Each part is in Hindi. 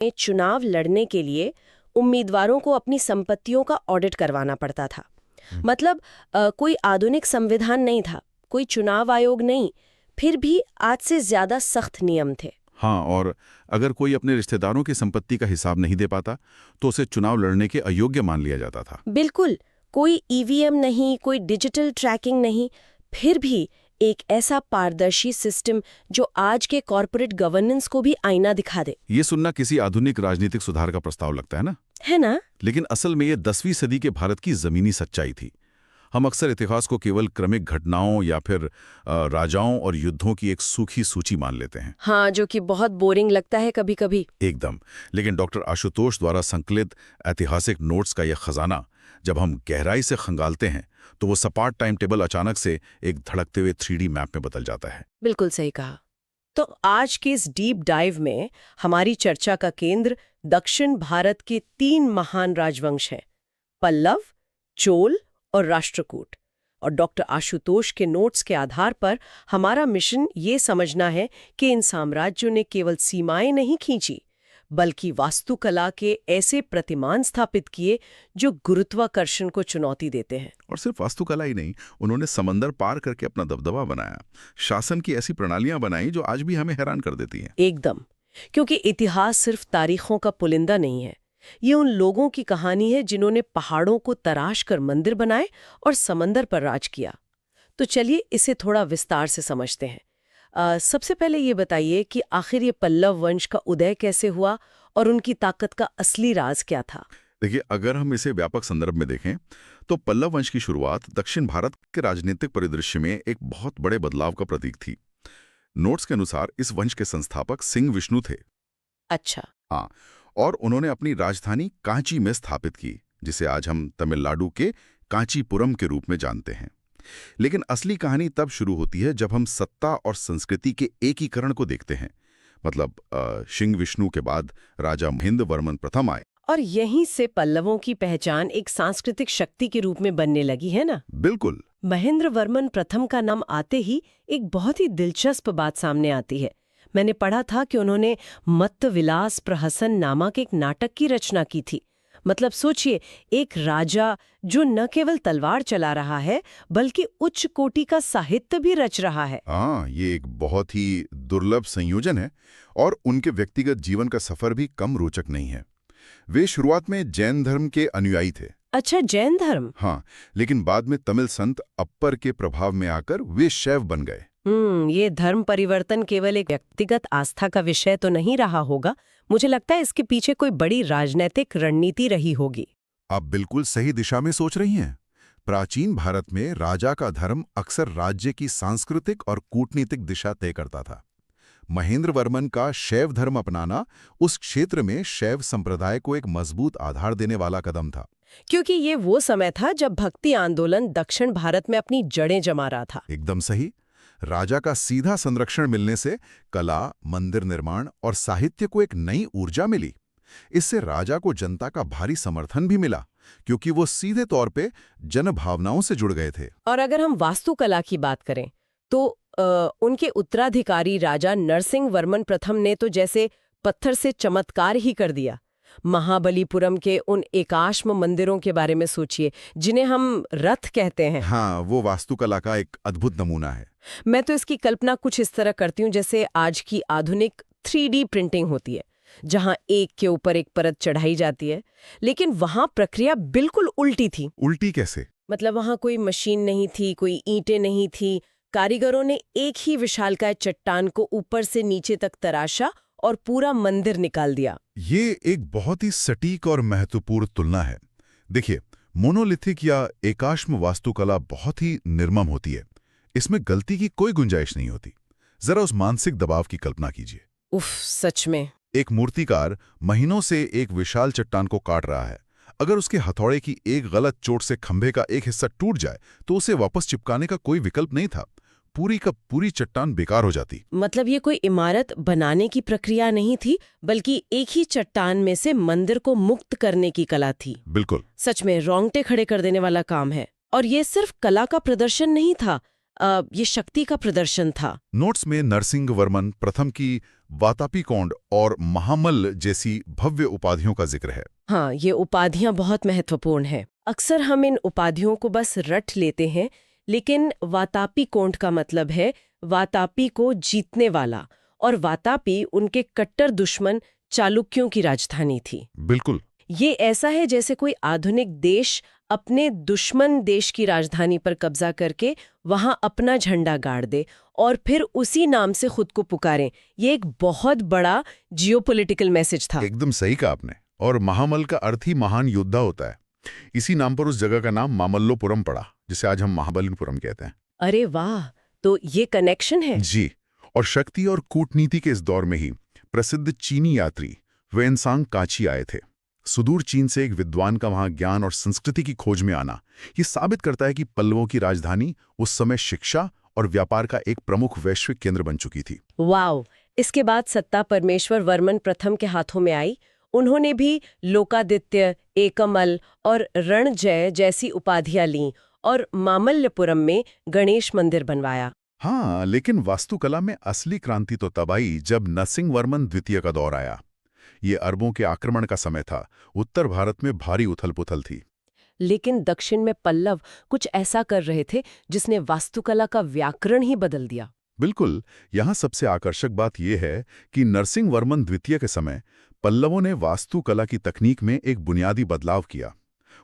में चुनाव लड़ने के लिए उम्मीदवारों को अपनी संपत्तियों का ऑडिट करवाना पड़ता था। मतलब कोई आधुनिक संविधान नहीं था, कोई चुनाव आयोग नहीं, फिर भी आज से ज्यादा सख्त नियम थे। हाँ, और अगर कोई अपने रिश्तेदारों की संपत्ति का हिसाब नहीं दे पाता तो उसे चुनाव लड़ने के अयोग्य मान लिया जाता था। बिल्कुल, कोई ईवीएम नहीं, कोई डिजिटल ट्रैकिंग नहीं, फिर भी एक ऐसा पारदर्शी सिस्टम जो आज के कॉरपोरेट गवर्नेंस को भी आईना दिखा दे। ये सुनना किसी आधुनिक राजनीतिक सुधार का प्रस्ताव लगता है ना? है ना? लेकिन असल में ये 10वीं सदी के भारत की जमीनी सच्चाई थी। हम अक्सर इतिहास को केवल क्रमिक घटनाओं या फिर राजाओं और युद्धों की एक सूखी सूची मान लेते हैं। हाँ, जो कि बहुत बोरिंग लगता है कभी कभी। एकदम। लेकिन डॉक्टर आशुतोष द्वारा संकलित ऐतिहासिक नोट्स का यह खजाना जब हम गहराई से खंगालते हैं तो वो सपाट टाइम टेबल अचानक से एक धड़कते हुए 3D मैप में बदल जाता है। बिल्कुल सही कहा। तो आज के इस डीप डाइव में हमारी चर्चा का केंद्र दक्षिण भारत के 3 महान राजवंश हैं, पल्लव, चोल और राष्ट्रकूट। और डॉक्टर आशुतोष के नोट्स के आधार पर हमारा मिशन ये समझना है कि इन साम्राज्यों ने केवल सीमाएं नहीं खींची, बल्कि वास्तुकला के ऐसे प्रतिमान स्थापित किए जो गुरुत्वाकर्षण को चुनौती देते हैं। और सिर्फ वास्तुकला ही नहीं, उन्होंने समंदर पार करके अपना दबदबा बनाया, शासन की ऐसी प्रणालियां बनाई जो आज भी हमें हैरान कर देती हैं। एकदम, क्योंकि इतिहास सिर्फ तारीखों का पुलिंदा नहीं है, ये उन लोगों की कहानी है जिन्होंने पहाड़ों को तराश कर मंदिर बनाए और समंदर पर राज किया। तो चलिए इसे थोड़ा विस्तार से समझते हैं। सबसे पहले ये बताइए कि आखिर ये पल्लव वंश का उदय कैसे हुआ और उनकी ताकत का असली राज क्या था? देखिए, अगर हम इसे व्यापक संदर्भ में देखें तो पल्लव वंश की शुरुआत दक्षिण भारत के राजनीतिक परिदृश्य में एक बहुत बड़े बदलाव का प्रतीक थी। नोट्स के अनुसार इस वंश के संस्थापक सिंह विष्णु थे। अच्छा। हाँ, और उन्होंने अपनी राजधानी कांची में स्थापित की, जिसे आज हम तमिलनाडु के कांचीपुरम के रूप में जानते हैं। लेकिन असली कहानी तब शुरू होती है जब हम सत्ता और संस्कृति के एकीकरण को देखते हैं। मतलब सिंह विष्णु के बाद राजा महेंद्र वर्मन प्रथम आए। और यहीं से पल्लवों की पहचान एक सांस्कृतिक शक्ति के रूप में बनने लगी, है ना? बिल्कुल। महेंद्र वर्मन प्रथम का नाम आते ही एक बहुत ही दिलचस्प बात सामने आती है। मैंने पढ़ा था कि उन्होंने मत्त विलास प्रहसन नामक एक नाटक की रचना की थी। मतलब सोचिए, एक राजा जो न केवल तलवार चला रहा है बल्कि उच्च कोटि का साहित्य भी रच रहा है। हाँ, ये एक बहुत ही दुर्लभ संयोजन है। और उनके व्यक्तिगत जीवन का सफर भी कम रोचक नहीं है। वे शुरुआत में जैन धर्म के अनुयायी थे। अच्छा, जैन धर्म? हाँ, लेकिन बाद में तमिल संत अप्पर के प्रभाव में आकर वे शैव बन गए। ये धर्म परिवर्तन केवल एक व्यक्तिगत आस्था का विषय तो नहीं रहा होगा। मुझे लगता है इसके पीछे कोई बड़ी राजनीतिक रणनीति रही होगी। आप बिल्कुल सही दिशा में सोच रही हैं। प्राचीन भारत में राजा का धर्म अक्सर राज्य की सांस्कृतिक और कूटनीतिक दिशा तय करता था। महेंद्र वर्मन का शैव धर्म अपनाना उस क्षेत्र में शैव संप्रदाय को एक मजबूत आधार देने वाला कदम था। क्योंकि ये वो समय था जब भक्ति आंदोलन दक्षिण भारत में अपनी जड़ें जमा रहा था। एकदम सही। राजा का सीधा संरक्षण मिलने से कला, मंदिर निर्माण और साहित्य को एक नई ऊर्जा मिली। इससे राजा को जनता का भारी समर्थन भी मिला, क्योंकि वो सीधे तौर पे जनभावनाओं से जुड़ गए थे। और अगर हम वास्तुकला की बात करें तो उनके उत्तराधिकारी राजा नरसिंह वर्मन प्रथम ने तो जैसे पत्थर से चमत्कार ही कर दिया। महाबलीपुरम के उन एकाश्म मंदिरों के बारे में सोचिए, जिन्हें हम रथ कहते हैं। हाँ, वो वास्तुकला का एक अद्भुत नमूना है। मैं तो इसकी कल्पना कुछ इस तरह करती हूँ जैसे आज की आधुनिक 3D प्रिंटिंग होती है, जहाँ एक के ऊपर एक परत चढ़ाई जाती है। लेकिन वहाँ प्रक्रिया बिल्कुल उल्टी थी। उल्टी कैसे? मतलब वहाँ कोई मशीन नहीं थी, कोई ईंटें नहीं थी। कारीगरों ने एक ही विशालकाय चट्टान को ऊपर से नीचे तक तराशा और पूरा मंदिर निकाल दिया। ये एक बहुत ही सटीक और महत्वपूर्ण तुलना है। देखिए, मोनोलिथिक या एकाश्म वास्तुकला बहुत ही निर्मम होती है। इसमें गलती की कोई गुंजाइश नहीं होती। जरा उस मानसिक दबाव की कल्पना कीजिए। उफ, सच में। एक मूर्तिकार महीनों से एक विशाल चट्टान को काट रहा है। अगर उसके हथौड़े की एक गलत चोट से खंभे का एक हिस्सा टूट जाए तो उसे वापस चिपकाने का कोई विकल्प नहीं था। पूरी का पूरी चट्टान बेकार हो जाती। मतलब ये कोई इमारत बनाने की प्रक्रिया नहीं थी, बल्कि एक ही चट्टान में से मंदिर को मुक्त करने की कला थी। बिल्कुल। सच में रोंगटे खड़े कर देने वाला काम है। और ये सिर्फ कला का प्रदर्शन नहीं था, ये शक्ति का प्रदर्शन था। नोट्स में नरसिंह वर्मन प्रथम की वातापीकोंड और महामल्ल जैसी भव्य उपाधियों का जिक्र है। हाँ, ये उपाधियां बहुत महत्वपूर्ण हैं। अक्सर हम इन उपाधियों को बस रट लेते हैं, लेकिन वातापीकोंड का मतलब है वातापी को जीतने वाला, और वातापी उनके कट्टर दुश्मन चालुक्यों की राजधानी थी। बिल्कुल। ये ऐसा है जैसे कोई आधुनिक देश अपने दुश्मन देश की राजधानी पर कब्जा करके वहां अपना झंडा गाड़ दे और फिर उसी नाम से खुद को पुकारें। ये एक बहुत बड़ा जियोपॉलिटिकल मैसेज था। एकदम सही कहा आपने। और महामल का अर्थ ही महान योद्धा होता है। इसी नाम पर उस जगह का नाम मामल्लोपुरम पड़ा, जिसे आज हम महाबलीपुरम कहते हैं। अरे वाह, तो ये कनेक्शन है। जी। और शक्ति और कूटनीति के इस दौर में ही प्रसिद्ध चीनी यात्री वेनसांग काची आए थे। सुदूर चीन से एक विद्वान का वहां ज्ञान और संस्कृति की खोज में आना ये साबित करता है कि पल्लवों की राजधानी उस समय शिक्षा और व्यापार का एक प्रमुख वैश्विक केंद्र बन चुकी थी। वाव! इसके बाद सत्ता परमेश्वर वर्मन प्रथम के हाथों में आई। उन्होंने भी लोकादित्य, एकमल और रणजय जैसी उपाधियां लीं और मामल्लपुरम में गणेश मंदिर बनवाया। हाँ, लेकिन वास्तुकला में असली क्रांति तो तब आई जब नरसिंह वर्मन द्वितीय का दौर आया। ये अरबों के आक्रमण का समय था। उत्तर भारत में भारी उथल-पुथल थी। लेकिन दक्षिण में पल्लव कुछ ऐसा कर रहे थे जिसने वास्तुकला का व्याकरण ही बदल दिया। बिल्कुल। यहाँ सबसे आकर्षक बात यह है कि नरसिंह वर्मन द्वितीय के समय पल्लवों ने वास्तुकला की तकनीक में एक बुनियादी बदलाव किया।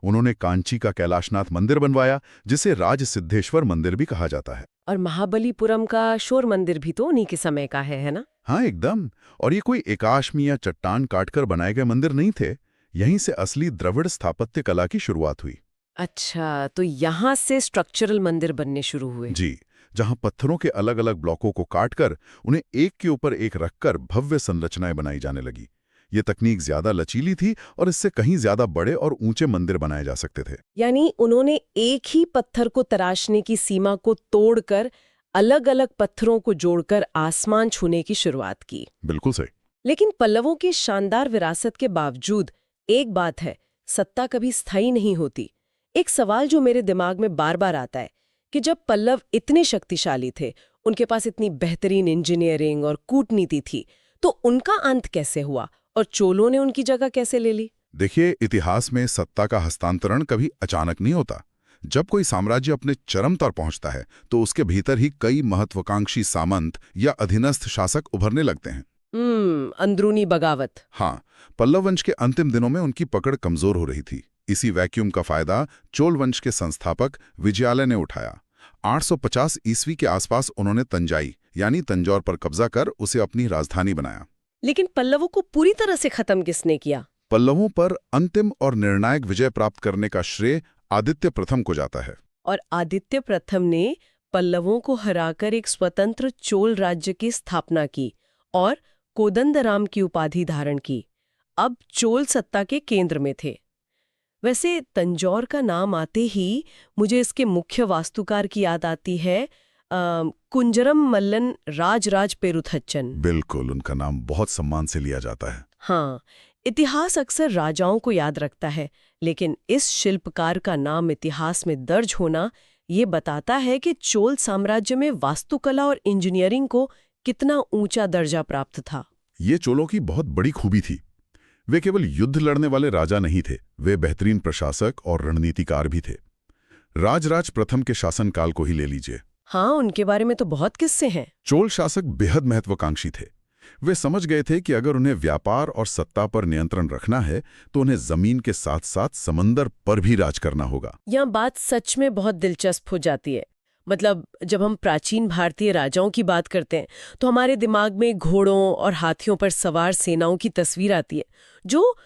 उन्होंने कांची का कैलाशनाथ मंदिर बनवाया, जिसे राज सिद्धेश्वर मंदिर भी कहा जाता है। और महाबलीपुरम का शोर मंदिर भी तो उन्हीं के समय का है ना? हाँ, एकदम। और ये कोई एकाश्मी या चट्टान काटकर बनाए गए मंदिर नहीं थे। यहीं से असली द्रविड़ स्थापत्य कला की शुरुआत हुई। अच्छा, तो यहाँ से स्ट्रक्चरल मंदिर बनने शुरू हुए। जी, जहाँ पत्थरों के अलग अलग ब्लॉकों को काटकर उन्हें एक के ऊपर एक रखकर भव्य संरचनाएं बनाई जाने लगी। ये तकनीक ज्यादा लचीली थी और इससे कहीं ज्यादा बड़े और ऊंचे मंदिर बनाए जा सकते थे। यानी उन्होंने एक ही पत्थर को तराशने की सीमा को तोड़कर अलग अलग पत्थरों को जोड़कर आसमान छूने की शुरुआत की। बिल्कुल सही। लेकिन पल्लवों की शानदार विरासत के बावजूद एक बात है, सत्ता कभी स्थायी नहीं होती। एक सवाल जो मेरे दिमाग में बार बार आता है कि जब पल्लव इतने शक्तिशाली थे, उनके पास इतनी बेहतरीन इंजीनियरिंग और कूटनीति थी, तो उनका अंत कैसे हुआ और चोलों ने उनकी जगह कैसे ले ली? देखिए, इतिहास में सत्ता का हस्तांतरण कभी अचानक नहीं होता। जब कोई साम्राज्य अपने चरम पर पहुंचता है तो उसके भीतर ही कई महत्वाकांक्षी सामंत या अधीनस्थ शासक उभरने लगते हैं। अंदरूनी बगावत। हाँ, पल्लव वंश के अंतिम दिनों में उनकी पकड़ कमजोर हो रही थी। इसी वैक्यूम का फायदा चोल वंश के संस्थापक विजयालय ने उठाया। 850 ईस्वी के आसपास उन्होंने तंजाई यानी तंजौर पर कब्जा कर उसे अपनी राजधानी बनाया। लेकिन पल्लवों को पूरी तरह से खत्म किसने किया? पल्लवों पर अंतिम और निर्णायक विजय प्राप्त करने का श्रेय आदित्य प्रथम को जाता है। और आदित्य प्रथम ने पल्लवों को हराकर एक स्वतंत्र चोल राज्य की स्थापना की और कोदंडराम की उपाधि धारण की। अब चोल सत्ता के केंद्र में थे। वैसे तंजौर का नाम आते ही मुझे इसके मुख्य वास्तुकार की याद आती है, कुंजरम मल्लन राजराज पेरुथच्चन। बिल्कुल, उनका नाम बहुत सम्मान से लिया जाता है। हाँ, इतिहास अक्सर राजाओं को याद रखता है, लेकिन इस शिल्पकार का नाम इतिहास में दर्ज होना ये बताता है कि चोल साम्राज्य में वास्तुकला और इंजीनियरिंग को कितना ऊंचा दर्जा प्राप्त था। ये चोलों की बहुत बड़ी खूबी थी। वे केवल युद्ध लड़ने वाले राजा नहीं थे, वे बेहतरीन प्रशासक और रणनीतिकार भी थे। राजराज प्रथम के शासनकाल को ही ले लीजिए। हाँ, उनके बारे में तो बहुत किस्से हैं। चोल शासक बेहद महत्वाकांक्षी थे। वे समझ गए थे कि अगर उन्हें व्यापार और सत्ता पर नियंत्रण रखना है तो उन्हें जमीन के साथ साथ समंदर पर भी राज करना होगा। यह बात सच में बहुत दिलचस्प हो जाती है। मतलब जब हम प्राचीन भारतीय राजाओं की बात करते हैं तो हमारे दिमाग में घोड़ों और हाथियों पर सवार सेनाओं की तस्वीर आती है जो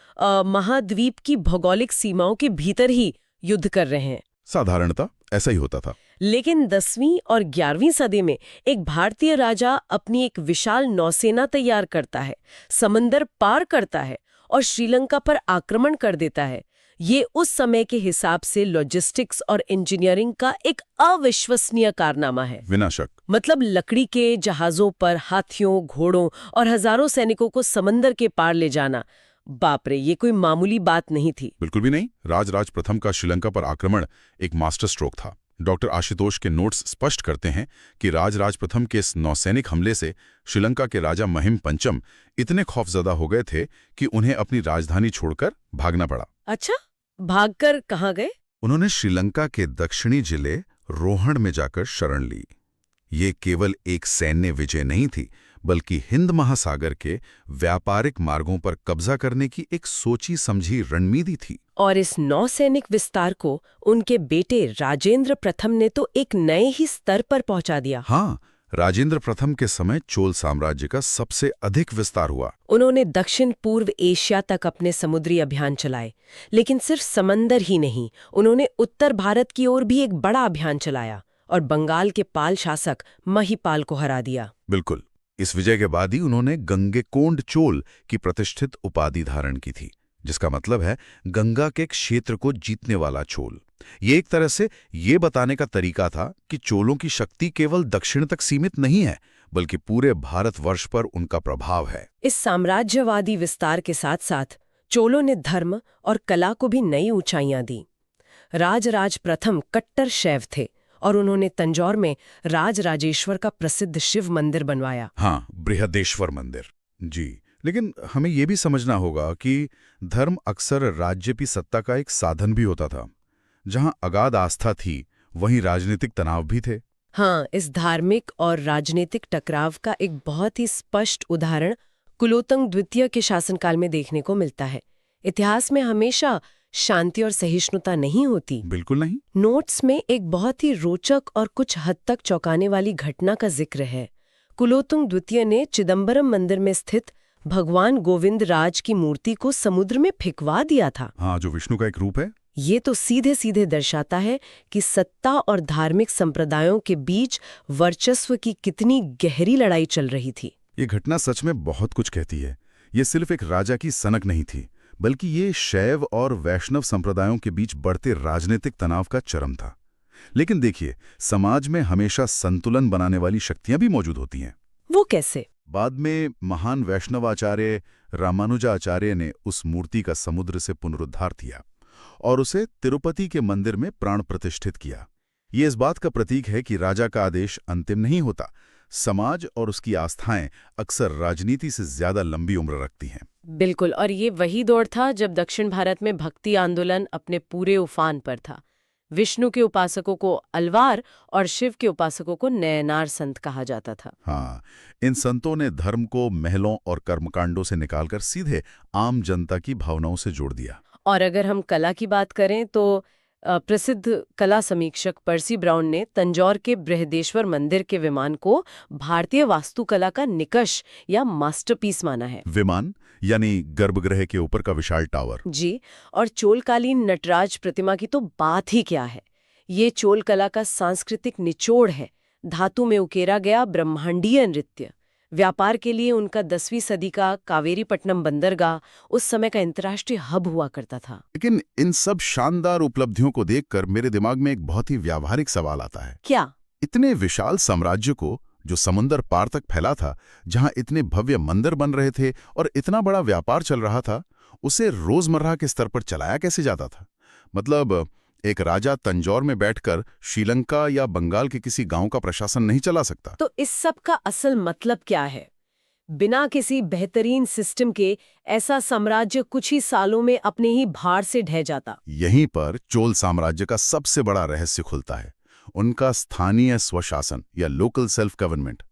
महाद्वीप की भौगोलिक सीमाओं के भीतर ही युद्ध कर रहे हैं। साधारणतः ऐसा ही होता था। लेकिन 10वीं और 11वीं सदी में एक भारतीय राजा अपनी एक विशाल नौसेना तैयार करता है, समंदर पार करता है और श्रीलंका पर आक्रमण कर देता है। ये उस समय के हिसाब से लॉजिस्टिक्स और इंजीनियरिंग का एक अविश्वसनीय कारनामा है। बिना शक। मतलब लकड़ी के जहाजों पर हाथियों, घोड़ों और हजारों सैनिकों को समंदर के पार ले जाना, बाप रे, ये कोई मामूली बात नहीं थी। बिल्कुल भी नहीं। राजराज प्रथम का श्रीलंका पर आक्रमण एक मास्टर स्ट्रोक था। डॉक्टर आशुतोष के नोट्स स्पष्ट करते हैं कि राजराज प्रथम के इस नौसैनिक हमले से श्रीलंका के राजा महिम पंचम इतने खौफजदा हो गए थे कि उन्हें अपनी राजधानी छोड़कर भागना पड़ा। अच्छा, भागकर कहाँ गए? उन्होंने श्रीलंका के दक्षिणी जिले रोहण में जाकर शरण ली। ये केवल एक सैन्य विजय नहीं थी, बल्कि हिंद महासागर के व्यापारिक मार्गों पर कब्जा करने की एक सोची समझी रणनीति थी। और इस नौसैनिक विस्तार को उनके बेटे राजेंद्र प्रथम ने तो एक नए ही स्तर पर पहुंचा दिया। हाँ, राजेंद्र प्रथम के समय चोल साम्राज्य का सबसे अधिक विस्तार हुआ। उन्होंने दक्षिण पूर्व एशिया तक अपने समुद्री अभियान चलाए, लेकिन सिर्फ समंदर ही नहीं, उन्होंने उत्तर भारत की ओर भी एक बड़ा अभियान चलाया और बंगाल के पाल शासक महिपाल को हरा दिया। बिल्कुल, इस विजय के बाद ही उन्होंने गंगेकोंड चोल की प्रतिष्ठित उपाधि धारण की थी, जिसका मतलब है गंगा के क्षेत्र को जीतने वाला चोल। ये एक तरह से ये बताने का तरीका था कि चोलों की शक्ति केवल दक्षिण तक सीमित नहीं है, बल्कि पूरे भारतवर्ष पर उनका प्रभाव है। इस साम्राज्यवादी विस्तार के साथ साथ चोलों ने धर्म और कला को भी नई ऊंचाइयां दी। राजराज प्रथम कट्टर शैव थे और उन्होंने तंजौर में राजराजेश्वर का प्रसिद्ध शिव मंदिर बनवाया। हाँ, बृहदेश्वर मंदिर जी। लेकिन हमें यह भी समझना होगा कि धर्म अक्सर राज्य की सत्ता का एक साधन भी होता था। जहां अगाध आस्था थी, वहीं राजनीतिक तनाव भी थे। हाँ, इस धार्मिक और राजनीतिक टकराव का एक बहुत ही स्पष्ट उदाहरण कुलोत्तुंग द्वितीय के शासनकाल में देखने को मिलता है। इतिहास में हमेशा शांति और सहिष्णुता नहीं होती। बिल्कुल नहीं। नोट्स में एक बहुत ही रोचक और कुछ हद तक चौंकाने वाली घटना का जिक्र है। कुलोत्तुंग द्वितीय ने चिदम्बरम मंदिर में स्थित भगवान गोविंद राज की मूर्ति को समुद्र में फेंकवा दिया था। हाँ, जो विष्णु का एक रूप है। ये तो सीधे सीधे दर्शाता है कि सत्ता और धार्मिक संप्रदायों के बीच वर्चस्व की कितनी गहरी लड़ाई चल रही थी। ये घटना सच में बहुत कुछ कहती है। ये सिर्फ एक राजा की सनक नहीं थी, बल्कि ये शैव और वैष्णव संप्रदायों के बीच बढ़ते राजनीतिक तनाव का चरम था। लेकिन देखिए, समाज में हमेशा संतुलन बनाने वाली शक्तियां भी मौजूद होती हैं। वो कैसे? बाद में महान वैष्णवाचार्य रामानुजाचार्य ने उस मूर्ति का समुद्र से पुनरुद्धार किया और उसे तिरुपति के मंदिर में प्राण प्रतिष्ठित किया। ये इस बात का प्रतीक है कि राजा का आदेश अंतिम नहीं होता। समाज और उसकी आस्थाएं अक्सर राजनीति से ज्यादा लंबी उम्र रखती हैं। बिल्कुल, और ये वही दौर था जब दक्षिण भारत में भक्ति आंदोलन अपने पूरे उफान पर था। विष्णु के उपासकों को अलवार और शिव के उपासकों को नयनार संत कहा जाता था। हाँ, इन संतों ने धर्म को महलों और कर्मकांडों से निकालकर सीधे आम जनता की भावनाओं से जोड़ दिया। और अगर हम कला की बात करें तो प्रसिद्ध कला समीक्षक पर्सी ब्राउन ने तंजौर के बृहदेश्वर मंदिर के विमान को भारतीय वास्तुकला का निकष या मास्टरपीस माना है। विमान यानी गर्भगृह के ऊपर का विशाल टावर। जी, और चोलकालीन नटराज प्रतिमा की तो बात ही क्या है। ये चोल कला का सांस्कृतिक निचोड़ है। धातु में उकेरा गया ब्रह्मांडीय नृत्य। व्यापार के लिए उनका 10वीं सदी का कावेरीपट्टनम बंदरगाह उस समय का अंतर्राष्ट्रीय हब हुआ करता था। लेकिन इन सब शानदार उपलब्धियों को देखकर मेरे दिमाग में एक बहुत ही व्यावहारिक सवाल आता है। क्या? इतने विशाल साम्राज्य को, जो समुद्र पार तक फैला था, जहां इतने भव्य मंदिर बन रहे थे और इतना बड़ा व्यापार चल रहा था, उसे रोजमर्रा के स्तर पर चलाया कैसे जाता था? मतलब एक राजा तंजौर में बैठकर श्रीलंका या बंगाल के किसी गांव का प्रशासन नहीं चला सकता। तो इस सब का असल मतलब क्या है? बिना किसी बेहतरीन सिस्टम के ऐसा साम्राज्य कुछ ही सालों में अपने ही भार से ढह जाता। यहीं पर चोल साम्राज्य का सबसे बड़ा रहस्य खुलता है, उनका स्थानीय स्वशासन या लोकल सेल्फ गवर्नमेंट।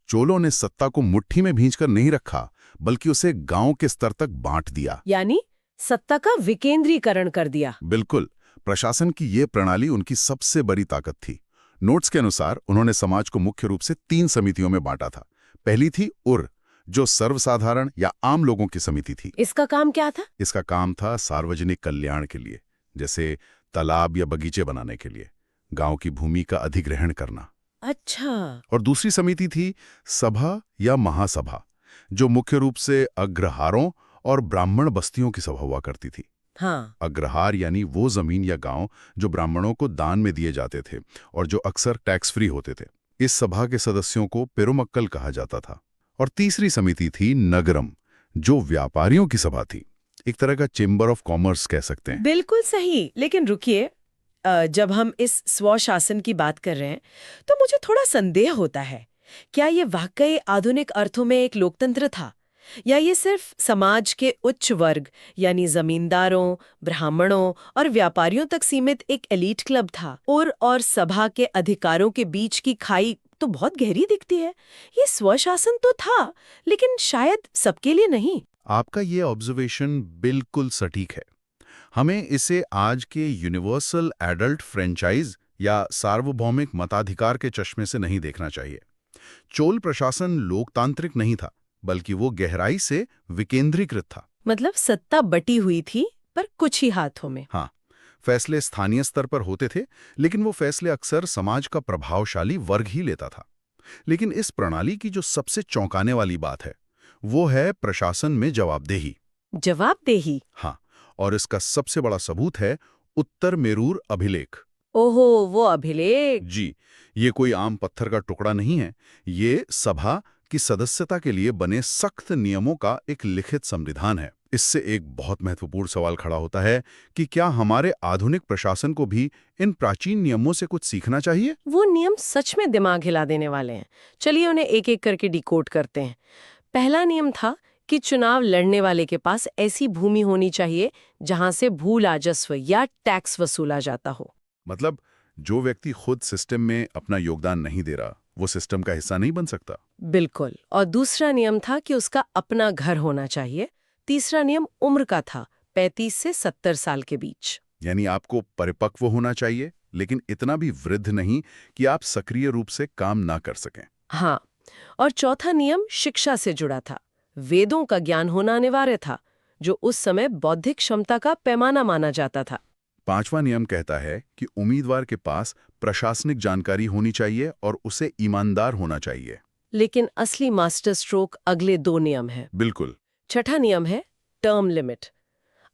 चोलों ने सत्ता को मुट्ठी में भींचकर नहीं रखा, बल्कि उसे गांव के स्तर तक बांट दिया। यानी सत्ता का विकेंद्रीकरण कर दिया। बिल्कुल, प्रशासन की ये प्रणाली उनकी सबसे बड़ी ताकत थी। नोट्स के अनुसार उन्होंने समाज को मुख्य रूप से 3 समितियों में बांटा था। पहली थी उर, जो सर्वसाधारण या आम लोगों की समिति थी। इसका काम क्या था? इसका काम था सार्वजनिक कल्याण के लिए, जैसे तालाब या बगीचे बनाने के लिए, गांव की भूमि का अधिग्रहण करना। अच्छा। और दूसरी समिति थी सभा या महासभा, जो मुख्य रूप से अग्रहारों और ब्राह्मण बस्तियों की सभा हुआ करती थी। हाँ। अग्रहार यानी वो जमीन या गांव जो ब्राह्मणों को दान में दिए जाते थे और जो अक्सर टैक्स फ्री होते थे। इस सभा के सदस्यों को पेरुमक्कल कहा जाता था। और तीसरी समिति थी नगरम, जो व्यापारियों की सभा थी, एक तरह का चेंबर ऑफ कॉमर्स कह सकते हैं। बिल्कुल सही। लेकिन रुकिए, जब हम इस स्वशासन की बात कर रहे हैं तो मुझे थोड़ा संदेह होता है, क्या ये वाकई आधुनिक अर्थों में एक लोकतंत्र था, या ये सिर्फ समाज के उच्च वर्ग यानी जमींदारों, ब्राह्मणों और व्यापारियों तक सीमित एक एलीट क्लब था? और सभा के अधिकारों के बीच की खाई तो बहुत गहरी दिखती है। ये स्वशासन तो था, लेकिन शायद सबके लिए नहीं। आपका ये ऑब्जर्वेशन बिल्कुल सटीक है। हमें इसे आज के यूनिवर्सल एडल्ट फ्रेंचाइज या सार्वभौमिक मताधिकार के चश्मे से नहीं देखना चाहिए। चोल प्रशासन लोकतांत्रिक नहीं था, बल्कि वो गहराई से विकेंद्रीकृत था। मतलब सत्ता बटी हुई थी, पर कुछ ही हाथों में। हाँ, फैसले स्थानीय स्तर पर होते थे, लेकिन वो फैसले अक्सर समाज का प्रभावशाली वर्ग ही लेता था। लेकिन इस प्रणाली की जो सबसे चौंकाने वाली बात है, वो है प्रशासन में जवाबदेही। जवाबदेही? हाँ, और इसका सबसे बड़ा सबूत है उत्तर मेरूर अभिलेख। ओहो, वो अभिलेख। जी, ये कोई आम पत्थर का टुकड़ा नहीं है। ये सभा की सदस्यता के लिए बने सख्त नियमों का एक लिखित संविधान है। इससे एक बहुत महत्वपूर्ण सवाल खड़ा होता है कि क्या हमारे आधुनिक प्रशासन को भी इन प्राचीन नियमों से कुछ सीखना चाहिए? वो नियम सच में दिमाग हिला देने वाले हैं। चलिए उन्हें एक एक करके डिकोड करते हैं। पहला नियम था कि चुनाव लड़ने वाले के पास ऐसी भूमि होनी चाहिए जहां से भू राजस्व या टैक्स वसूला जाता हो। मतलब जो व्यक्ति खुद सिस्टम में अपना योगदान नहीं दे रहा, वो सिस्टम का हिस्सा नहीं बन सकता। बिल्कुल। और दूसरा नियम था कि उसका अपना घर होना चाहिए। तीसरा नियम उम्र का था, 35 से 70 साल के बीच। यानी आपको परिपक्व होना चाहिए, लेकिन इतना भी वृद्ध नहीं कि आप सक्रिय रूप से काम ना कर सकें। हाँ, और चौथा नियम शिक्षा से जुड़ा था। वेदों का ज्ञान होना अनिवार्य था, जो उस समय बौद्धिक क्षमता का पैमाना माना जाता था। पांचवा नियम कहता है कि उम्मीदवार के पास प्रशासनिक जानकारी होनी चाहिए और उसे ईमानदार होना चाहिए। लेकिन असली मास्टर स्ट्रोक अगले दो नियम है। बिल्कुल। छठा नियम है टर्म लिमिट।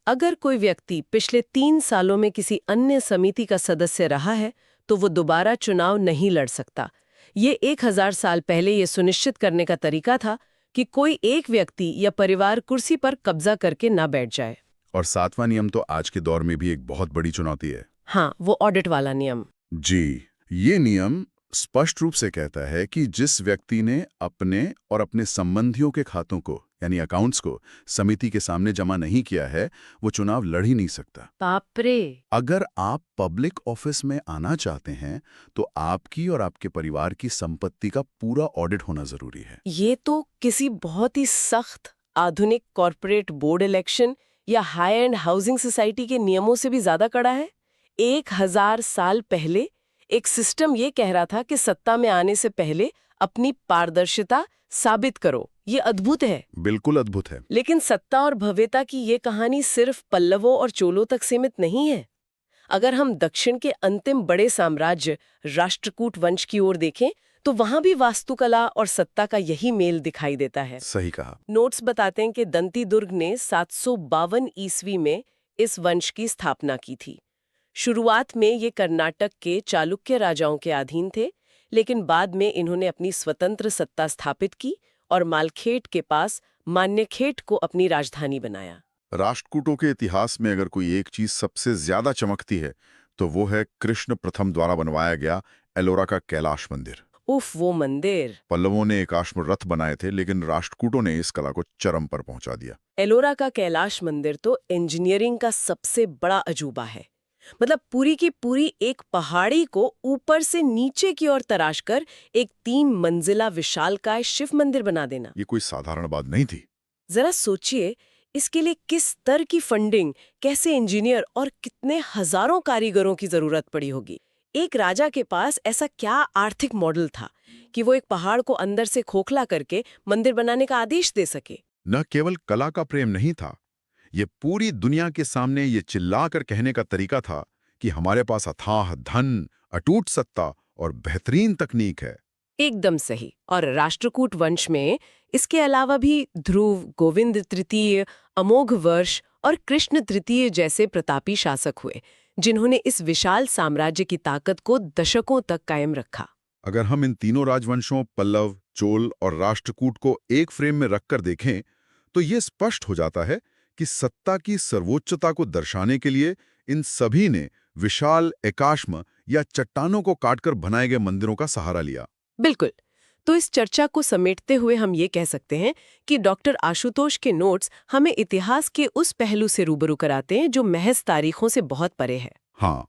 अगर कोई व्यक्ति पिछले 3 सालों में किसी अन्य समिति का सदस्य रहा है तो वो दोबारा चुनाव नहीं लड़ सकता। ये 1000 साल पहले ये सुनिश्चित करने का तरीका था कि कोई एक व्यक्ति या परिवार कुर्सी पर कब्जा करके ना बैठ जाए। और सातवां नियम तो आज के दौर में भी एक बहुत बड़ी चुनौती है। हाँ, वो ऑडिट वाला नियम। जी, ये नियम स्पष्ट रूप से कहता है कि जिस व्यक्ति ने अपने और अपने संबंधियों के खातों को यानी अकाउंट्स को समिति के सामने जमा नहीं किया है, वो चुनाव लड़ ही नहीं सकता। बाप रे! अगर आप पब्लिक ऑफिस में आना चाहते हैं, तो आपकी और आपके परिवार की संपत्ति का पूरा ऑडिट होना जरूरी है। ये तो किसी बहुत ही सख्त आधुनिक कॉर्पोरेट बोर्ड इलेक्शन या हाई एंड हाउसिंग सोसाइटी के नियमों से भी ज्यादा कड़ा है। 1000 साल पहले एक सिस्टम ये कह रहा था कि सत्ता में आने से पहले अपनी पारदर्शिता साबित करो। ये अद्भुत है। बिल्कुल अद्भुत है। लेकिन सत्ता और भव्यता की ये कहानी सिर्फ पल्लवों और चोलों तक सीमित नहीं है। अगर हम दक्षिण के अंतिम बड़े साम्राज्य राष्ट्रकूट वंश की ओर देखें तो वहां भी वास्तुकला और सत्ता का यही मेल दिखाई देता है। सही कहा। नोट्स बताते हैं कि दंती दुर्ग ने 752 ईस्वी में इस वंश की स्थापना की थी। शुरुआत में ये कर्नाटक के चालुक्य राजाओं के अधीन थे, लेकिन बाद में इन्होंने अपनी स्वतंत्र सत्ता स्थापित की और मालखेट के पास मान्यखेट को अपनी राजधानी बनाया। राष्ट्रकूटों के इतिहास में अगर कोई एक चीज सबसे ज्यादा चमकती है, तो वो है कृष्ण प्रथम द्वारा बनवाया गया एलोरा का कैलाश मंदिर। उफ, वो मंदिर! पल्लवों ने एक आश्म रथ बनाए थे, लेकिन राष्ट्रकूटों ने इस कला को चरम पर पहुंचा दिया। एलोरा का कैलाश मंदिर तो इंजीनियरिंग का सबसे बड़ा अजूबा है। मतलब पूरी की पूरी एक पहाड़ी को ऊपर से नीचे की ओर तराशकर एक 3 मंजिला विशालकाय शिव मंदिर बना देना। ये कोई साधारण बात नहीं थी। जरा सोचिए, इसके लिए किस स्तर की फंडिंग, कैसे इंजीनियर और कितने हजारों कारीगरों की जरूरत पड़ी होगी। एक राजा के पास ऐसा क्या आर्थिक मॉडल था कि वो एक पहाड़ को अंदर से खोखला करके मंदिर बनाने का आदेश दे सके। न केवल कला का प्रेम नहीं था, ये पूरी दुनिया के सामने ये चिल्लाकर कहने का तरीका था कि हमारे पास अथाह धन, अटूट सत्ता और बेहतरीन तकनीक है। एकदम सही। और राष्ट्रकूट वंश में इसके अलावा भी ध्रुव, गोविंद तृतीय, अमोघ वर्ष और कृष्ण तृतीय जैसे प्रतापी शासक हुए, जिन्होंने इस विशाल साम्राज्य की ताकत को दशकों तक कायम रखा। अगर हम इन तीनों राजवंशों पल्लव, चोल और राष्ट्रकूट को एक फ्रेम में रखकर देखें, तो ये स्पष्ट हो जाता है कि सत्ता की सर्वोच्चता को दर्शाने के लिए इन सभी ने विशाल एकाश्म या चट्टानों को काटकर बनाए गए मंदिरों का सहारा लिया। बिल्कुल। तो इस चर्चा को समेटते हुए हम ये कह सकते हैं कि डॉक्टर आशुतोष के नोट्स हमें इतिहास के उस पहलू से रूबरू कराते हैं जो महज तारीखों से बहुत परे है। हाँ,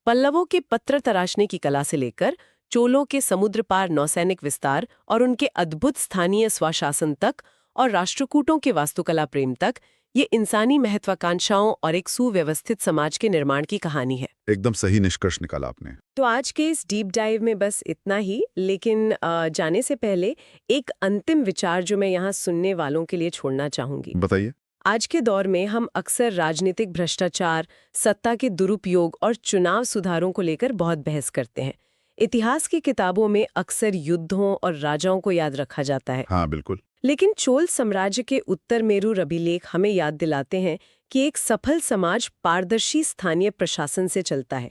पल्लवों के पत्थर तराशने की कला से लेकर चोलों के समुद्र पार नौसैनिक विस्तार और उनके अद्भुत स्थानीय स्वशासन तक और राष्ट्रकूटों के वास्तुकला प्रेम तक, ये इंसानी महत्वाकांक्षाओं और एक सुव्यवस्थित समाज के निर्माण की कहानी है। एकदम सही निष्कर्ष निकाला आपने। तो आज के इस डीप डाइव में बस इतना ही, लेकिन जाने से पहले एक अंतिम विचार जो मैं यहाँ सुनने वालों के लिए छोड़ना चाहूंगी। बताइए। आज के दौर में हम अक्सर राजनीतिक भ्रष्टाचार, सत्ता के दुरुपयोग और चुनाव सुधारों को लेकर बहुत बहस करते हैं। इतिहास की किताबों में अक्सर युद्धों और राजाओं को याद रखा जाता है। हाँ, बिल्कुल। लेकिन चोल साम्राज्य के उत्तर मेरू अभिलेख हमें याद दिलाते हैं कि एक सफल समाज पारदर्शी स्थानीय प्रशासन से चलता है।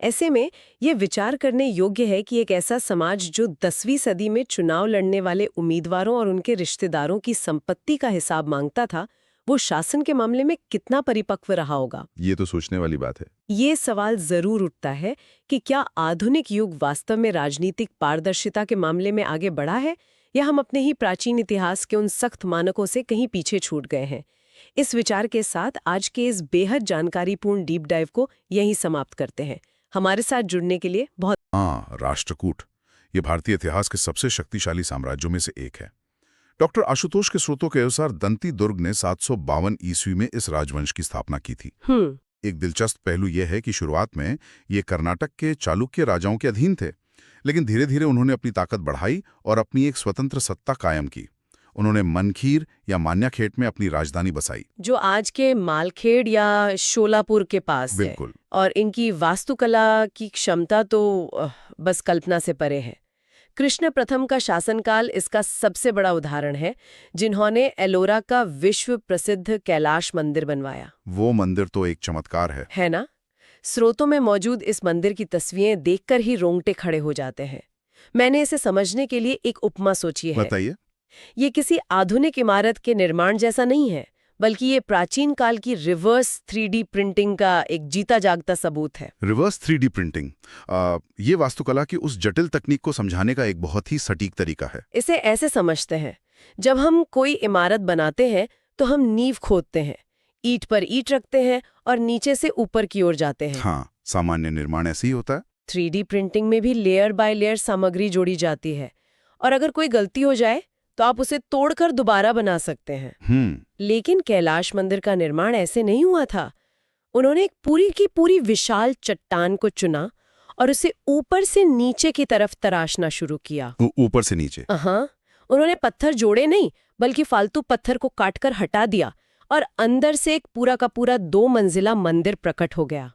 ऐसे में ये विचार करने योग्य है कि एक ऐसा समाज जो 10वीं सदी में चुनाव लड़ने वाले उम्मीदवारों और उनके रिश्तेदारों की संपत्ति का हिसाब मांगता था, वो शासन के मामले में कितना परिपक्व रहा होगा। ये तो सोचने वाली बात है। ये सवाल जरूर उठता है कि क्या आधुनिक युग वास्तव में राजनीतिक पारदर्शिता के मामले में आगे बढ़ा है, या हम अपने ही प्राचीन इतिहास के उन सख्त मानकों से कहीं पीछे छूट गए हैं। इस विचार के साथ आज के इस बेहद जानकारीपूर्ण डीप डाइव को यहीं समाप्त करते हैं। हमारे साथ जुड़ने के लिए बहुत। राष्ट्रकूट ये भारतीय इतिहास के सबसे शक्तिशाली साम्राज्यों में से एक है। डॉक्टर आशुतोष के स्रोतों के अनुसार दंती दुर्ग ने 752 ईस्वी में इस राजवंश की स्थापना की थी। एक दिलचस्प पहलू यह है कि शुरुआत में ये कर्नाटक के चालुक्य राजाओं के अधीन थे, लेकिन धीरे धीरे उन्होंने अपनी ताकत बढ़ाई और अपनी एक स्वतंत्र सत्ता कायम की। उन्होंने मनखीर या मान्याखेट में अपनी राजधानी बसाई, जो आज के मालखेड़ या शोलापुर के पास है। बिल्कुल। और इनकी वास्तुकला की क्षमता तो बस कल्पना से परे है। कृष्ण प्रथम का शासनकाल इसका सबसे बड़ा उदाहरण है, जिन्होंने एलोरा का विश्व प्रसिद्ध कैलाश मंदिर बनवाया। वो मंदिर तो एक चमत्कार है ना? स्रोतों में मौजूद इस मंदिर की तस्वीरें देखकर ही रोंगटे खड़े हो जाते हैं। मैंने इसे समझने के लिए एक उपमा सोची है। बताइए। ये किसी आधुनिक इमारत के निर्माण जैसा नहीं है, बल्कि ये प्राचीन काल की रिवर्स 3D प्रिंटिंग का एक जीता जागता सबूत है। रिवर्स 3D प्रिंटिंग ये वास्तुकला की उस जटिल तकनीक को समझाने का एक बहुत ही सटीक तरीका है। इसे ऐसे समझते हैं, जब हम कोई इमारत बनाते हैं तो हम नींव खोदते हैं, ईंट पर ईंट रखते हैं और नीचे से ऊपर की ओर जाते हैं। हाँ, सामान्य निर्माण ऐसे ही होता है। 3D प्रिंटिंग में भी लेयर बाय लेयर सामग्री जोड़ी जाती है, और अगर कोई गलती हो जाए तो आप उसे तोड़कर दोबारा बना सकते हैं। लेकिन कैलाश मंदिर का निर्माण ऐसे नहीं हुआ था। उन्होंने एक पूरी की पूरी विशाल चट्टान को चुना और उसे ऊपर से नीचे की तरफ तराशना शुरू किया। ऊपर से नीचे? हाँ, उन्होंने पत्थर जोड़े नहीं, बल्कि फालतू पत्थर को काटकर हटा दिया और अंदर से एक पूरा का पूरा 2 मंजिला मंदिर प्रकट हो गया।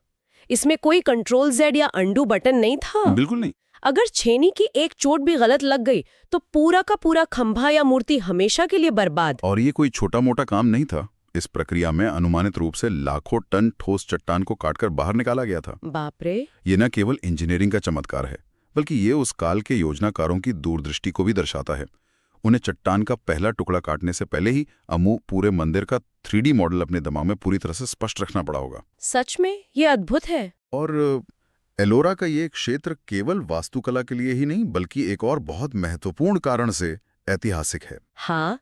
इसमें कोई कंट्रोल Z या अंडू बटन नहीं था। बिल्कुल नहीं। अगर छेनी की एक चोट भी गलत लग गई तो पूरा का पूरा खंभा या मूर्ति हमेशा के लिए बर्बाद। और ये कोई छोटा मोटा काम नहीं था। इस प्रक्रिया में अनुमानित रूप से लाखों टन ठोस चट्टान को काटकर बाहर निकाला गया था। बाप रे! ये न केवल इंजीनियरिंग का चमत्कार है, बल्कि ये उस काल के योजनाकारों की दूरदृष्टि को भी दर्शाता है। उन्हें चट्टान का पहला टुकड़ा काटने से पहले ही पूरे मंदिर का 3D मॉडल अपने दिमाग में पूरी तरह से स्पष्ट रखना पड़ा होगा। सच में ये अद्भुत है। और एलोरा का ये क्षेत्र केवल वास्तुकला के लिए ही नहीं, बल्कि एक और बहुत महत्वपूर्ण कारण से ऐतिहासिक है। हाँ,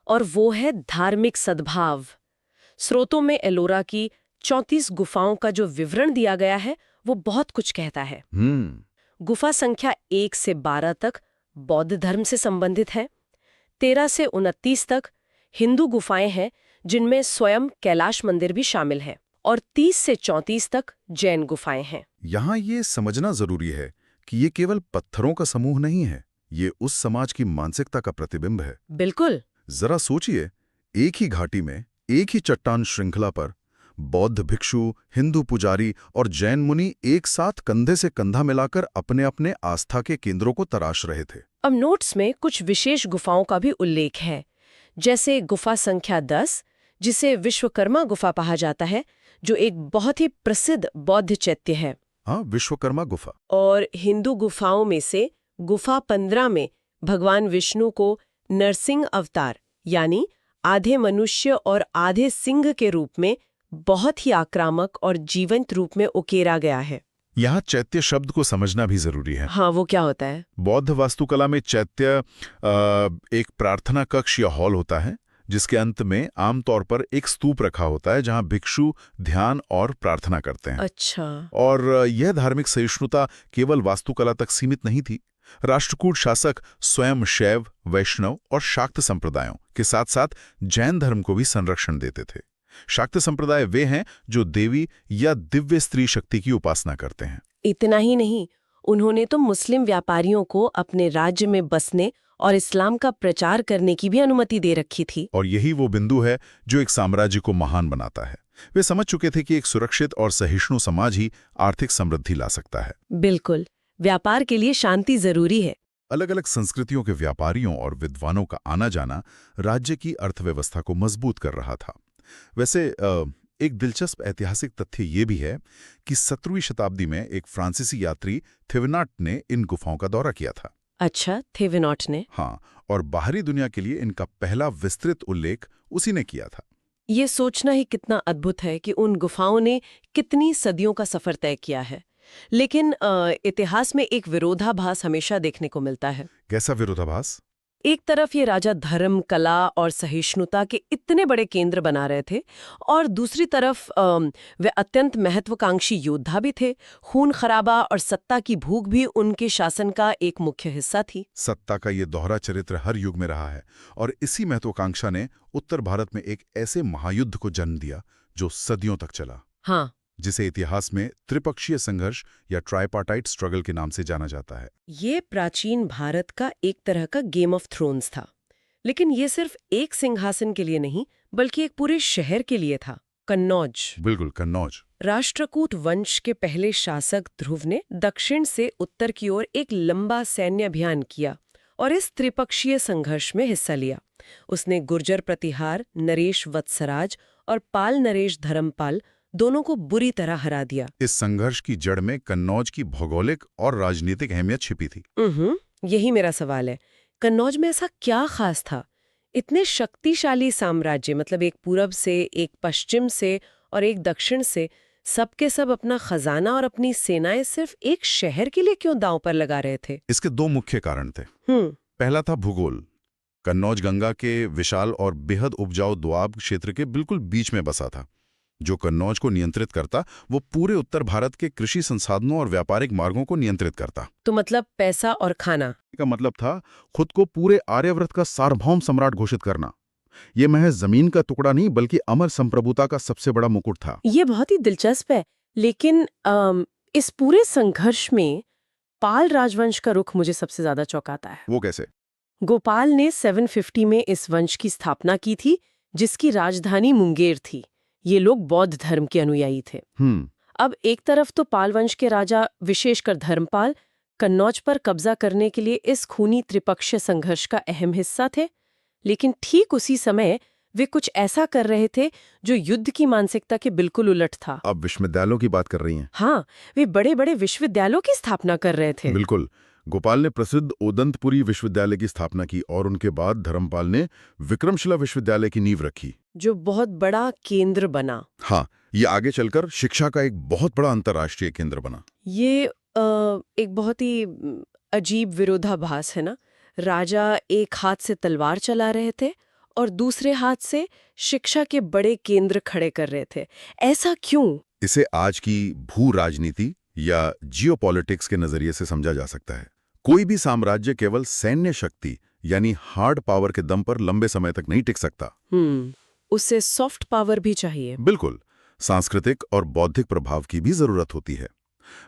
और वो है धार्मिक सद्भाव। स्रोतों में एलोरा की 34 गुफाओं का जो विवरण दिया गया है वो बहुत कुछ कहता है। गुफा संख्या 1 से 12 तक बौद्ध धर्म से संबंधित है। 13 से 29 तक हिंदू गुफाएं हैं, जिनमें स्वयं कैलाश मंदिर भी शामिल है, और 30 से 34 तक जैन गुफाएं हैं। यहाँ ये समझना जरूरी है कि ये केवल पत्थरों का समूह नहीं है, ये उस समाज की मानसिकता का प्रतिबिंब है। बिल्कुल। जरा सोचिए, एक ही घाटी में, एक ही चट्टान श्रृंखला पर बौद्ध भिक्षु, हिंदू पुजारी और जैन मुनि एक साथ कंधे से कंधा मिलाकर अपने अपने आस्था के केंद्रों को तराश रहे थे। अब नोट्स में कुछ विशेष गुफाओं का भी उल्लेख है, जैसे गुफा संख्या 10, जिसे विश्वकर्मा गुफा कहा जाता है, जो एक बहुत ही प्रसिद्ध बौद्ध चैत्य है। हाँ, विश्वकर्मा गुफा। और हिंदू गुफाओं में से गुफा 15 में भगवान विष्णु को नरसिंह अवतार, यानी आधे मनुष्य और आधे सिंह के रूप में बहुत ही आक्रामक और जीवंत रूप में उकेरा गया है। यहाँ चैत्य शब्द को समझना भी जरूरी है। हाँ, वो क्या होता है? बौद्ध वास्तुकला में चैत्य एक प्रार्थना कक्ष या हॉल होता है, जिसके अंत में आमतौर पर एक स्तूप रखा होता है जहां भिक्षु ध्यान और प्रार्थना करते हैं। अच्छा। और यह धार्मिक सहिष्णुता केवल वास्तुकला तक सीमित नहीं थी। राष्ट्रकूट शासक स्वयं शैव, वैष्णव और शाक्त संप्रदायों के साथ साथ जैन धर्म को भी संरक्षण देते थे। शाक्त संप्रदाय वे हैं जो देवी या दिव्य स्त्री शक्ति की उपासना करते हैं। इतना ही नहीं, उन्होंने तो मुस्लिम व्यापारियों को अपने राज्य में बसने और इस्लाम का प्रचार करने की भी अनुमति दे रखी थी। और यही वो बिंदु है जो एक साम्राज्य को महान बनाता है। वे समझ चुके थे कि एक सुरक्षित और सहिष्णु समाज ही आर्थिक समृद्धि ला सकता है। बिल्कुल, व्यापार के लिए शांति जरूरी है। अलग अलग संस्कृतियों के व्यापारियों और विद्वानों का आना जाना राज्य की अर्थव्यवस्था को मजबूत कर रहा था। वैसे एक दिलचस्प ऐतिहासिक तथ्य ये भी है कि 17वीं शताब्दी में एक फ्रांसीसी यात्री थेवेनाट ने इन गुफाओं का दौरा किया था। अच्छा, थेवेनाट ने? हाँ, और बाहरी दुनिया के लिए इनका पहला विस्तृत उल्लेख उसी ने किया था। ये सोचना ही कितना अद्भुत है कि उन गुफाओं ने कितनी सदियों का सफर तय किया है। लेकिन इतिहास में एक विरोधाभास हमेशा देखने को मिलता है। कैसा विरोधाभास? एक तरफ ये राजा धर्म, कला और सहिष्णुता के इतने बड़े केंद्र बना रहे थे, और दूसरी तरफ वे अत्यंत महत्वाकांक्षी योद्धा भी थे। खून खराबा और सत्ता की भूख भी उनके शासन का एक मुख्य हिस्सा थी। सत्ता का ये दोहरा चरित्र हर युग में रहा है, और इसी महत्वाकांक्षा ने उत्तर भारत में एक ऐसे महायुद्ध को जन्म दिया जो सदियों तक चला। हाँ, जिसे इतिहास में त्रिपक्षीय संघर्ष या ट्राइपार्टाइट स्ट्रगल के नाम से जाना जाता है। ये प्राचीन भारत का एक तरह का गेम ऑफ थ्रोन्स था। लेकिन ये सिर्फ एक सिंहासन के लिए नहीं, बल्कि एक पूरे शहर के लिए था। कन्नौज। बिल्कुल, कन्नौज। राष्ट्रकूट वंश के पहले शासक ध्रुव ने दक्षिण से उत्तर की ओर एक लंबा सैन्य अभियान किया और इस त्रिपक्षीय संघर्ष में हिस्सा लिया। उसने गुर्जर प्रतिहार नरेश वत्सराज और पाल नरेश धर्मपाल दोनों को बुरी तरह हरा दिया। इस संघर्ष की जड़ में कन्नौज की भौगोलिक और राजनीतिक अहमियत छिपी थी। यही मेरा सवाल है। कन्नौज में ऐसा क्या खास था? इतने शक्तिशाली साम्राज्य, मतलब एक पूरब से, एक पश्चिम से और एक दक्षिण से, सबके सब अपना खजाना और अपनी सेनाएं सिर्फ एक शहर के लिए क्यों दांव पर लगा रहे थे? इसके दो मुख्य कारण थे। पहला था भूगोल। कन्नौज गंगा के विशाल और बेहद उपजाऊ दोआब क्षेत्र के बिल्कुल बीच में बसा था। जो कन्नौज को नियंत्रित करता, वो पूरे उत्तर भारत के कृषि संसाधनों और व्यापारिक मार्गों को नियंत्रित करता। तो मतलब पैसा और खाना का मतलब था खुद को पूरे आर्यव्रत का सार्वभौम सम्राट घोषित करना। ये महज जमीन का टुकड़ा नहीं, बल्कि अमर संप्रभुता का सबसे बड़ा मुकुट था। ये बहुत ही दिलचस्प है। लेकिन इस पूरे संघर्ष में पाल राजवंश का रुख मुझे सबसे ज्यादा चौंकाता है। वो कैसे? गोपाल ने 750 में इस वंश की स्थापना की थी, जिसकी राजधानी मुंगेर थी। ये लोग बौद्ध धर्म के अनुयायी थे। अब एक तरफ तो पाल वंश के राजा, विशेषकर धर्मपाल, कन्नौज पर कब्जा करने के लिए इस खूनी त्रिपक्षीय संघर्ष का अहम हिस्सा थे, लेकिन ठीक उसी समय वे कुछ ऐसा कर रहे थे जो युद्ध की मानसिकता के बिल्कुल उलट था। अब विश्वविद्यालयों की बात कर रही हैं? हाँ, वे बड़े बड़े विश्वविद्यालयों की स्थापना कर रहे थे। बिल्कुल। गोपाल ने प्रसिद्ध ओदंतपुरी विश्वविद्यालय की स्थापना की, और उनके बाद धर्मपाल ने विक्रमशिला विश्वविद्यालय की नींव रखी, जो बहुत बड़ा केंद्र बना। हाँ, ये आगे चलकर शिक्षा का एक बहुत बड़ा अंतर्राष्ट्रीय केंद्र बना। ये एक बहुत ही अजीब विरोधाभास है ना। राजा एक हाथ से तलवार चला रहे थे और दूसरे हाथ से शिक्षा के बड़े केंद्र खड़े कर रहे थे। ऐसा क्यों? इसे आज की भू राजनीति या जियोपॉलिटिक्स के नजरिए से समझा जा सकता है। कोई भी साम्राज्य केवल सैन्य शक्ति यानी हार्ड पावर के दम पर लंबे समय तक नहीं टिक सकता। उससे सॉफ्ट पावर भी चाहिए। बिल्कुल, सांस्कृतिक और बौद्धिक प्रभाव की भी जरूरत होती है।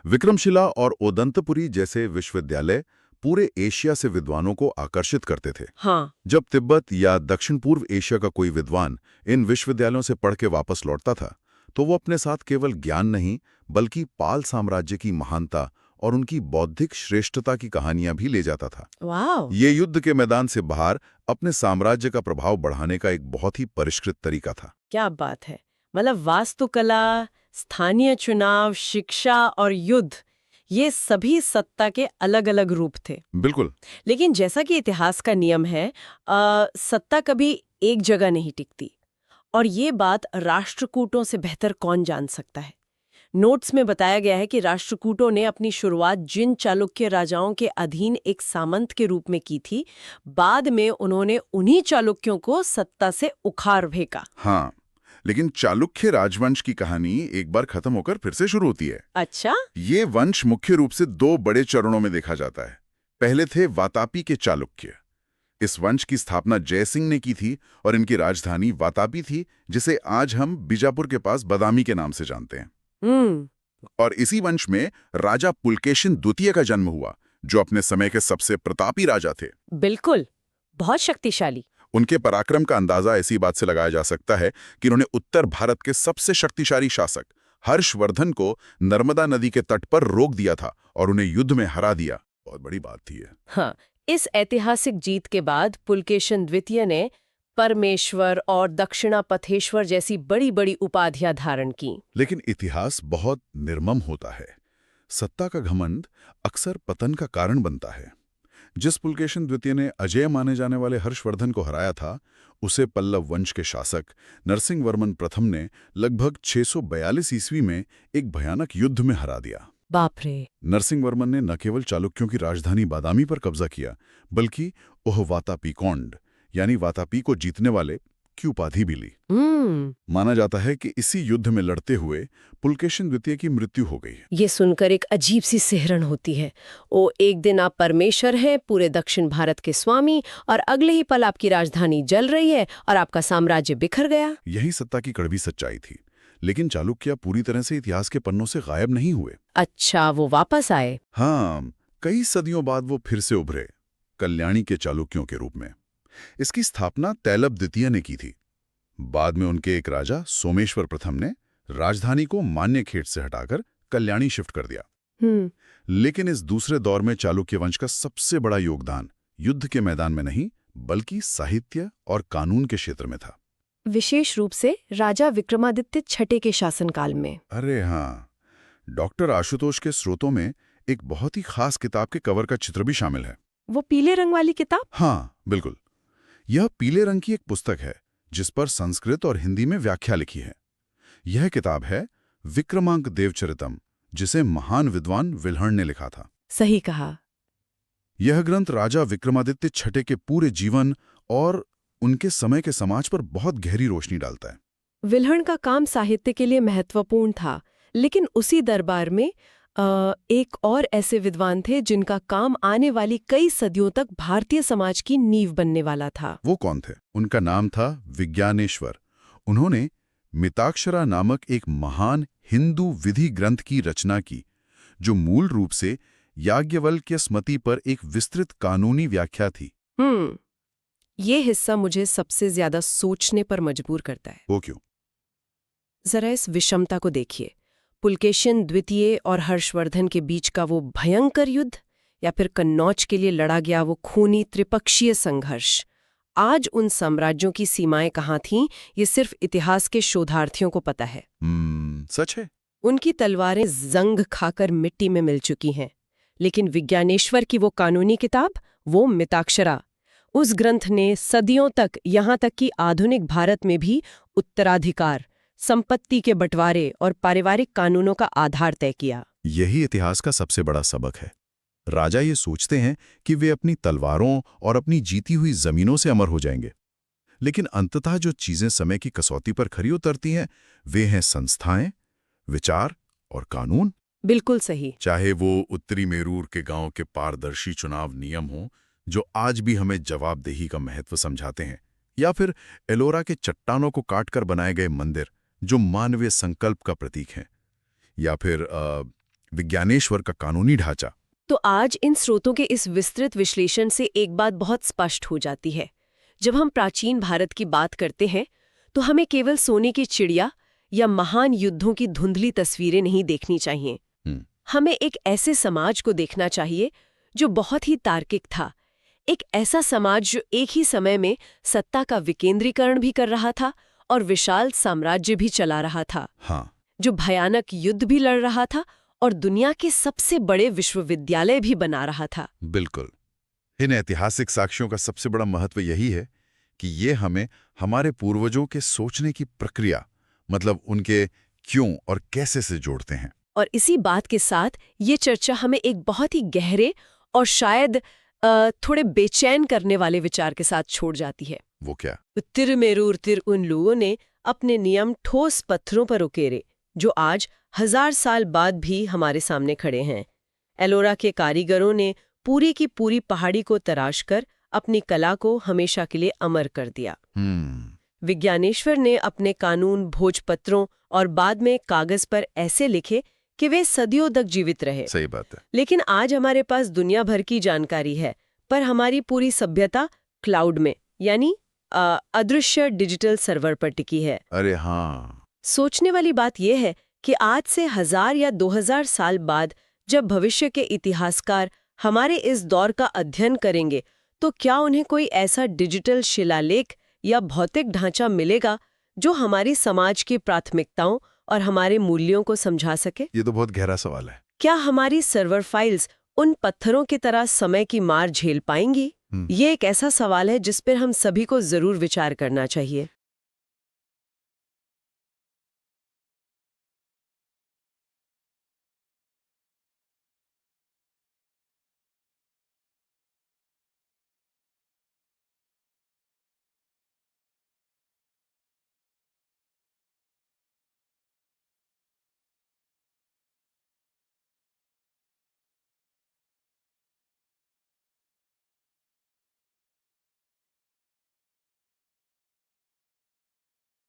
विक्रमशिला और ओदंतपुरी जैसे विश्वविद्यालय पूरे एशिया से विद्वानों को आकर्षित करते थे। हाँ। जब तिब्बत या दक्षिण पूर्व एशिया का कोई विद्वान इन विश्वविद्यालयों से पढ़ के वापस लौटता था, तो वो अपने साथ केवल ज्ञान नहीं, बल्कि पाल साम्राज्य की महानता और उनकी बौद्धिक श्रेष्ठता की कहानियां भी ले जाता था। वाह! ये युद्ध के मैदान से बाहर अपने साम्राज्य का प्रभाव बढ़ाने का एक बहुत ही परिष्कृत तरीका था। क्या बात है! मतलब वास्तुकला, स्थानीय चुनाव, शिक्षा और युद्ध, ये सभी सत्ता के अलग अलग रूप थे। बिल्कुल। लेकिन जैसा कि इतिहास का नियम है, सत्ता कभी एक जगह नहीं टिकती, और ये बात राष्ट्रकूटों से बेहतर कौन जान सकता है। नोट्स में बताया गया है कि राष्ट्रकूटों ने अपनी शुरुआत जिन चालुक्य राजाओं के अधीन एक सामंत के रूप में की थी, बाद में उन्होंने उन्हीं चालुक्यों को सत्ता से उखाड़ फेंका। हाँ, लेकिन चालुक्य राजवंश की कहानी एक बार खत्म होकर फिर से शुरू होती है। अच्छा। ये वंश मुख्य रूप से 2 बड़े चरणों में देखा जाता है। पहले थे वातापी के चालुक्य। इस वंश की स्थापना जयसिंह ने की थी और इनकी राजधानी वातापी थी, जिसे आज हम बीजापुर के पास बदामी के नाम से जानते हैं। और इसी वंश में राजा पुलकेशिन द्वितीय का जन्म हुआ, जो अपने समय के सबसे प्रतापी राजा थे। बिल्कुल, बहुत शक्तिशाली। उनके पराक्रम का अंदाजा ऐसी बात से लगाया जा सकता है कि उन्होंने उत्तर भारत के सबसे शक्तिशाली शासक हर्षवर्धन को नर्मदा नदी के तट पर रोक दिया था और उन्हें युद्ध में हरा दिया। बहुत बड़ी बात थी ये। हाँ, इस ऐतिहासिक जीत के बाद पुलकेशिन द्वितीय ने परमेश्वर और दक्षिणापथेश्वर जैसी बड़ी-बड़ी उपाधियां धारण की। लेकिन इतिहास बहुत निर्मम होता है। सत्ता का घमंड अक्सर पतन का कारण बनता है। जिस पुलकेशिन द्वितीय ने अजेय माने जाने वाले हर्षवर्धन को हराया था, उसे पल्लव वंश के शासक नरसिंहवर्मन प्रथम ने लगभग 642 ईस्वी में एक भयानक युद्ध में हरा दिया। बाप रे। नरसिंहवर्मन ने न केवल चालुक्यों की राजधानी बादामी पर कब्जा किया, बल्कि ओह वातापीकोंड यानी वातापी को जीतने वाले की उपाधि भी ली। माना जाता है कि इसी युद्ध में लड़ते हुए पुलकेशिन द्वितीय की मृत्यु हो गई। ये सुनकर एक अजीब सी सिहरन होती है। ओ, एक दिन आप परमेश्वर हैं, पूरे दक्षिण भारत के स्वामी, और अगले ही पल आपकी राजधानी जल रही है और आपका साम्राज्य बिखर गया। यही सत्ता की कड़वी सच्चाई थी। लेकिन चालुक्य पूरी तरह से इतिहास के पन्नों से गायब नहीं हुए। अच्छा, वो वापस आए? हाँ, कई सदियों बाद वो फिर से उभरे, कल्याणी के चालुक्यों के रूप में। इसकी स्थापना तैलब द्वितीय ने की थी। बाद में उनके एक राजा सोमेश्वर प्रथम ने राजधानी को मान्यखेट से हटाकर कल्याणी शिफ्ट कर दिया। लेकिन इस दूसरे दौर में चालुक्य वंश का सबसे बड़ा योगदान युद्ध के मैदान में नहीं, बल्कि साहित्य और कानून के क्षेत्र में था। विशेष रूप से राजा विक्रमादित्य छठे के शासनकाल में। अरे हाँ, डॉक्टर आशुतोष के स्रोतों में एक बहुत ही खास किताब के कवर का चित्र भी शामिल है। वो पीले रंग वाली किताब? हाँ, बिल्कुल। यह पीले रंग की एक पुस्तक है जिस पर संस्कृत और हिंदी में व्याख्या लिखी है। यह किताब है विक्रमांक देवचरितम, जिसे महान विद्वान विल्हण ने लिखा था। सही कहा। यह ग्रंथ राजा विक्रमादित्य छठे के पूरे जीवन और उनके समय के समाज पर बहुत गहरी रोशनी डालता है। विल्हण का काम साहित्य के लिए महत्वपूर्ण था, लेकिन उसी दरबार में एक और ऐसे विद्वान थे जिनका काम आने वाली कई सदियों तक भारतीय समाज की नींव बनने वाला था। वो कौन थे? उनका नाम था विज्ञानेश्वर। उन्होंने मिताक्षरा नामक एक महान हिंदू विधि ग्रंथ की रचना की, जो मूल रूप से याज्ञवल्क्य स्मृति पर एक विस्तृत कानूनी व्याख्या थी। ये हिस्सा मुझे सबसे ज्यादा सोचने पर मजबूर करता है। वो क्यों? जरा इस विषमता को देखिए। पुलकेशिन द्वितीय और हर्षवर्धन के बीच का वो भयंकर युद्ध, या फिर कन्नौज के लिए लड़ा गया वो खूनी त्रिपक्षीय संघर्ष। आज उन साम्राज्यों की सीमाएं कहाँ थीं, ये सिर्फ इतिहास के शोधार्थियों को पता है। सच है। उनकी तलवारें जंग खाकर मिट्टी में मिल चुकी हैं। लेकिन विज्ञानेश्वर की वो कानूनी किताब, वो मिताक्षरा, उस ग्रंथ ने सदियों तक, यहाँ तक कि आधुनिक भारत में भी उत्तराधिकार, संपत्ति के बंटवारे और पारिवारिक कानूनों का आधार तय किया। यही इतिहास का सबसे बड़ा सबक है। राजा ये सोचते हैं कि वे अपनी तलवारों और अपनी जीती हुई जमीनों से अमर हो जाएंगे, लेकिन अंततः जो चीजें समय की कसौटी पर खरी उतरती हैं, वे हैं संस्थाएं, विचार और कानून। बिल्कुल सही। चाहे वो उत्तरी मेरूर के गांव के पारदर्शी चुनाव नियम हों, जो आज भी हमें जवाबदेही का महत्व समझाते हैं, या फिर एलोरा के चट्टानों को काटकर बनाए गए मंदिर, जो मानवीय संकल्प का प्रतीक हैं, या फिर विज्ञानेश्वर का कानूनी ढांचा। तो आज इन स्रोतों के इस विस्तृत विश्लेषण से एक बात बहुत स्पष्ट हो जाती है। जब हम प्राचीन भारत की बात करते हैं, तो हमें केवल सोने की चिड़िया या महान युद्धों की धुंधली तस्वीरें नहीं देखनी चाहिए। हमें एक ऐसे समाज को देखना चाहिए जो बहुत ही तार्किक था, एक ऐसा समाज जो एक ही समय में सत्ता का विकेंद्रीकरण भी कर रहा था और विशाल साम्राज्य भी चला रहा था। हाँ। जो भयानक युद्ध भी लड़ रहा था और दुनिया के सबसे बड़े विश्वविद्यालय भी बना रहा था। बिल्कुल। इन ऐतिहासिक साक्ष्यों का सबसे बड़ा महत्व यही है कि ये हमें हमारे पूर्वजों के सोचने की प्रक्रिया, मतलब उनके क्यों और कैसे से जोड़ते हैं। और इसी बात के साथ ये चर्चा हमें एक बहुत ही गहरे और शायद थोड़े बेचैन करने वाले विचार के साथ छोड़ जाती है। वो क्या? तिरमेरूर उन लोगों ने अपने नियम ठोस पत्थरों पर उकेरे, जो आज 1000 साल बाद भी हमारे सामने खड़े हैं। एलोरा के कारीगरों ने पूरी की पूरी पहाड़ी को तराश कर अपनी कला को हमेशा के लिए अमर कर दिया। विज्ञानेश्वर ने अपने कानून भोजपत्रों और बाद में कागज पर ऐसे लिखे कि वे सदियों तक जीवित रहे। सही बात है। लेकिन आज हमारे पास दुनिया भर की जानकारी है, पर हमारी पूरी सभ्यता क्लाउड में, यानी अदृश्य डिजिटल सर्वर पर टिकी है। अरे हाँ। सोचने वाली बात यह है कि आज से 1000 या 2000 साल बाद जब भविष्य के इतिहासकार हमारे इस दौर का अध्ययन करेंगे, तो क्या उन्हें कोई ऐसा डिजिटल शिलालेख या भौतिक ढांचा मिलेगा जो हमारी समाज की प्राथमिकताओं और हमारे मूल्यों को समझा सके? ये तो बहुत गहरा सवाल है। क्या हमारी सर्वर फाइल्स उन पत्थरों की तरह समय की मार झेल पाएंगी? ये एक ऐसा सवाल है जिस पर हम सभी को जरूर विचार करना चाहिए।